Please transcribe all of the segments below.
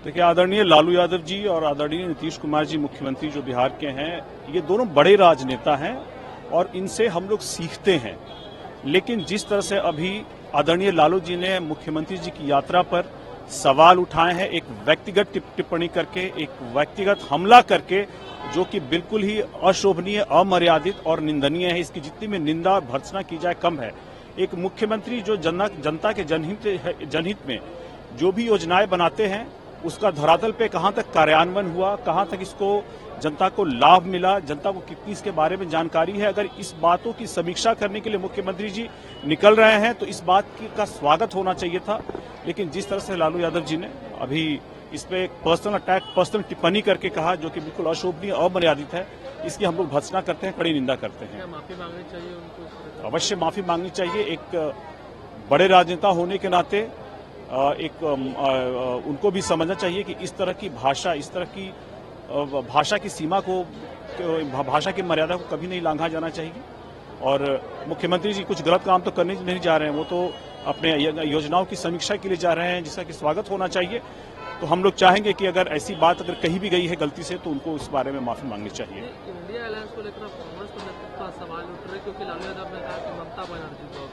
देखिए, आदरणीय लालू यादव जी और आदरणीय नीतीश कुमार जी मुख्यमंत्री जो बिहार के हैं, ये दोनों बड़े राजनेता हैं और इनसे हम लोग सीखते हैं। लेकिन जिस तरह से अभी आदरणीय लालू जी ने मुख्यमंत्री जी की यात्रा पर सवाल उठाए हैं, एक व्यक्तिगत टिप्पणी करके, एक व्यक्तिगत हमला करके, जो कि बिल्कुल ही अशोभनीय, अमर्यादित और निंदनीय है। इसकी जितनी में निंदा और भर्त्सना की जाए कम है। एक मुख्यमंत्री जो जनता के जनहित में जो भी योजनाएं बनाते हैं, उसका धरातल पे कहां तक कार्यान्वयन हुआ, कहां तक इसको जनता को लाभ मिला, जनता को कितनी इसके बारे में जानकारी है, अगर इस बातों की समीक्षा करने के लिए मुख्यमंत्री जी निकल रहे हैं तो इस बात का स्वागत होना चाहिए था। लेकिन जिस तरह से लालू यादव जी ने अभी इस पे एक पर्सनल अटैक, पर्सनल टिप्पणी करके कहा, जो कि बिल्कुल अशोभनीय, अमर्यादित है, इसकी हम लोग भर्त्सना करते हैं, कड़ी निंदा करते हैं। माफी मांगनी चाहिए उनको? अवश्य माफी मांगनी चाहिए। एक बड़े राजनेता होने के नाते उनको भी समझना चाहिए कि इस तरह की भाषा, इस तरह की भाषा की सीमा को, भाषा की मर्यादा को कभी नहीं लांघा जाना चाहिए। और मुख्यमंत्री जी कुछ गलत काम तो करने नहीं जा रहे हैं, वो तो अपने योजनाओं की समीक्षा के लिए जा रहे हैं, जिसका कि स्वागत होना चाहिए। तो हम लोग चाहेंगे कि अगर ऐसी बात अगर कहीं भी गई है गलती से, तो उनको इस बारे में माफी मांगनी चाहिए। इंडिया अलायंस को लेकर कांग्रेस पर सवाल उठ रहे, क्योंकि लालू यादव ने कहा कि ममता बनर्जी को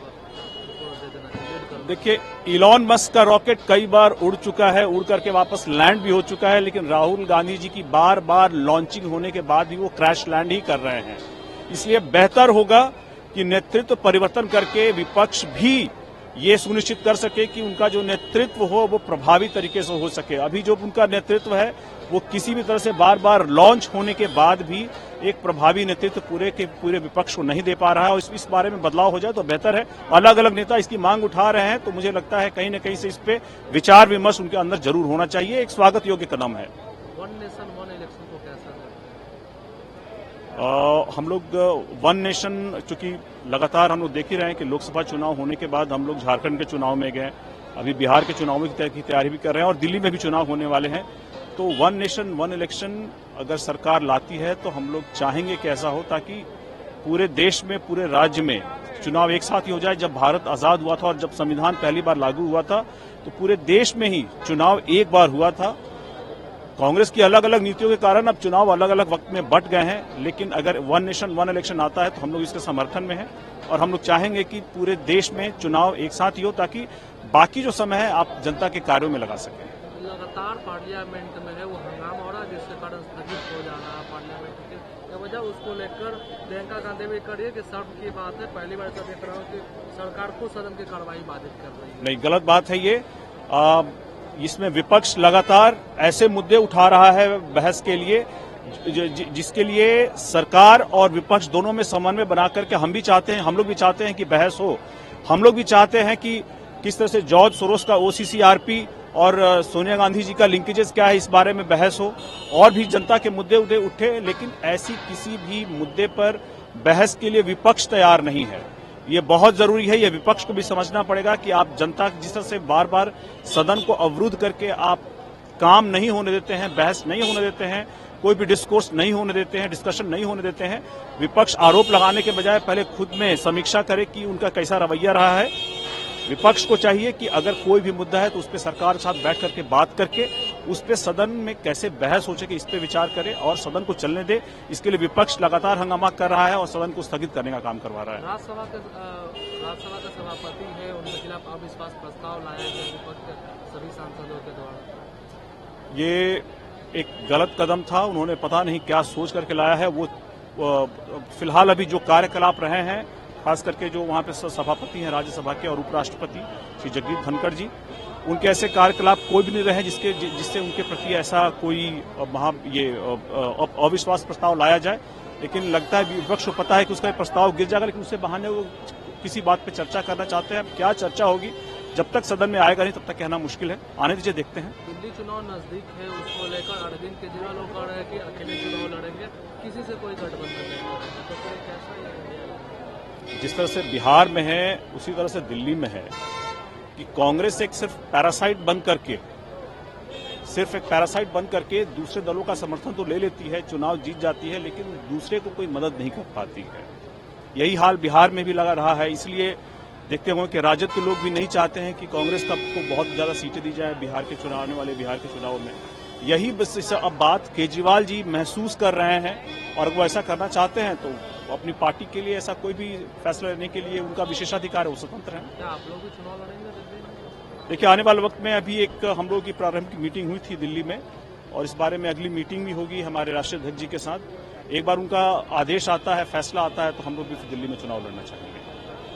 दे देना चाहिए। देखिए, इलॉन मस्क का रॉकेट कई बार उड़ चुका है, उड़ करके वापस लैंड भी हो चुका है, लेकिन राहुल गांधी जी की बार बार लॉन्चिंग होने के बाद भी वो क्रैश लैंड ही कर रहे हैं। इसलिए बेहतर होगा कि नेतृत्व परिवर्तन करके विपक्ष भी ये सुनिश्चित कर सके कि उनका जो नेतृत्व हो वो प्रभावी तरीके से हो सके। अभी जो उनका नेतृत्व है वो किसी भी तरह से बार बार लॉन्च होने के बाद भी एक प्रभावी नेतृत्व पूरे विपक्ष को नहीं दे पा रहा है, और इस बारे में बदलाव हो जाए तो बेहतर है। अलग अलग नेता इसकी मांग उठा रहे हैं, तो मुझे लगता है कहीं न कहीं से इस पे विचार विमर्श उनके अंदर जरूर होना चाहिए। एक स्वागत योग्य कदम है। वन नेशन वन इलेक्शन को कैसा है? हम लोग वन नेशन, चूंकि लगातार हम लोग देख ही रहे हैं कि लोकसभा चुनाव होने के बाद हम लोग झारखंड के चुनाव में गए, अभी बिहार के चुनाव की तैयारी भी कर रहे हैं, और दिल्ली में भी चुनाव होने वाले हैं। तो वन नेशन वन इलेक्शन अगर सरकार लाती है तो हम लोग चाहेंगे कि ऐसा हो, ताकि पूरे देश में, पूरे राज्य में चुनाव एक साथ ही हो जाए। जब भारत आजाद हुआ था और जब संविधान पहली बार लागू हुआ था, तो पूरे देश में ही चुनाव एक बार हुआ था। कांग्रेस की अलग अलग नीतियों के कारण अब चुनाव अलग अलग वक्त में बंट गए हैं, लेकिन अगर वन नेशन वन इलेक्शन आता है तो हम लोग इसके समर्थन में हैं, और हम लोग चाहेंगे कि पूरे देश में चुनाव एक साथ ही हो, ताकि बाकी जो समय है आप जनता के कार्यों में लगा सकें। लगातार पार्लियामेंट में है वो हंगामा हो रहा है, जिसके कारण स्थगित हो जा रहा है पार्लियामेंट की वजह। उसको लेकर प्रियंका गांधी भी करिए कि शर्म की बात है, पहली बार ऐसा देख रहा हूँ कि सरकार को सदन की कार्रवाई बाधित कर रही है। नहीं, गलत बात है ये। इसमें विपक्ष लगातार ऐसे मुद्दे उठा रहा है बहस के लिए, जिसके लिए सरकार और विपक्ष दोनों में समन्वय बना करके हम लोग भी चाहते हैं कि बहस हो। हम लोग भी चाहते हैं कि किस तरह से जॉर्ज सोरोस का OCCRP और सोनिया गांधी जी का लिंकेजेस क्या है, इस बारे में बहस हो, और भी जनता के मुद्दे उठे। लेकिन ऐसी किसी भी मुद्दे पर बहस के लिए विपक्ष तैयार नहीं है। ये बहुत जरूरी है, ये विपक्ष को भी समझना पड़ेगा कि आप जनता जिस तरह से बार बार सदन को अवरुद्ध करके आप काम नहीं होने देते हैं, बहस नहीं होने देते हैं, कोई भी डिस्कोर्स नहीं होने देते हैं, डिस्कशन नहीं होने देते हैं। विपक्ष आरोप लगाने के बजाय पहले खुद में समीक्षा करे कि उनका कैसा रवैया रहा है। विपक्ष को चाहिए कि अगर कोई भी मुद्दा है तो उस पर सरकार के साथ बैठ करके बात करके उस पर सदन में कैसे बहस हो सके, इस पे विचार करे और सदन को चलने दे। इसके लिए विपक्ष लगातार हंगामा कर रहा है और सदन को स्थगित करने का काम करवा रहा है। राज्यसभा का सभापति है, उनके खिलाफ अविश्वास प्रस्ताव लाया गया विपक्ष सभी सांसदों के द्वारा। ये एक गलत कदम था, उन्होंने पता नहीं क्या सोच करके लाया है। वो फिलहाल अभी जो कार्यकलाप रहे हैं, खास करके जो वहां पे सभापति हैं राज्यसभा के और उपराष्ट्रपति श्री जगदीप धनखड़ जी, उनके ऐसे कार्यकलाप कोई भी नहीं रहे जिससे उनके प्रति ऐसा कोई अविश्वास प्रस्ताव लाया जाए। लेकिन लगता है विपक्ष को पता है कि उसका प्रस्ताव गिर जाएगा, लेकिन उससे बहाने वो किसी बात पे चर्चा करना चाहते हैं। क्या चर्चा होगी, जब तक सदन में आएगा नहीं तब तक कहना मुश्किल है। आने दीजिए, देखते हैं। दिल्ली चुनाव नजदीक है, उसको लेकर अरविंद केजरीवाल लोग कह रहे हैं कि अकेले चुनाव लड़ेंगे, किसी से कोई गठबंधन नहीं करेंगे। तो फिर कैसा जिस तरह से बिहार में है उसी तरह से दिल्ली में है कि कांग्रेस एक सिर्फ पैरासाइट बन करके दूसरे दलों का समर्थन तो ले लेती है, चुनाव जीत जाती है, लेकिन दूसरे को कोई मदद नहीं कर पाती है। यही हाल बिहार में भी लगा रहा है। इसलिए देखते होंगे कि राजद के लोग भी नहीं चाहते हैं कि कांग्रेस को बहुत ज्यादा सीटें दी जाए बिहार के चुनाव, आने वाले बिहार के चुनाव में। यही बस इस अब बात केजरीवाल जी महसूस कर रहे हैं, और वो ऐसा करना चाहते हैं तो अपनी पार्टी के लिए ऐसा कोई भी फैसला लेने के लिए उनका विशेषाधिकार है, वो स्वतंत्र है। क्या आप लोग भी चुनाव लड़ेंगे दिल्ली में? देखिए, आने वाले वक्त में अभी एक हम लोगों की प्रारंभिक मीटिंग हुई थी दिल्ली में, और इस बारे में अगली मीटिंग भी होगी हमारे राष्ट्रीय अध्यक्ष जी के साथ। एक बार उनका आदेश आता है, फैसला आता है, तो हम लोग भी दिल्ली में चुनाव लड़ना चाहेंगे।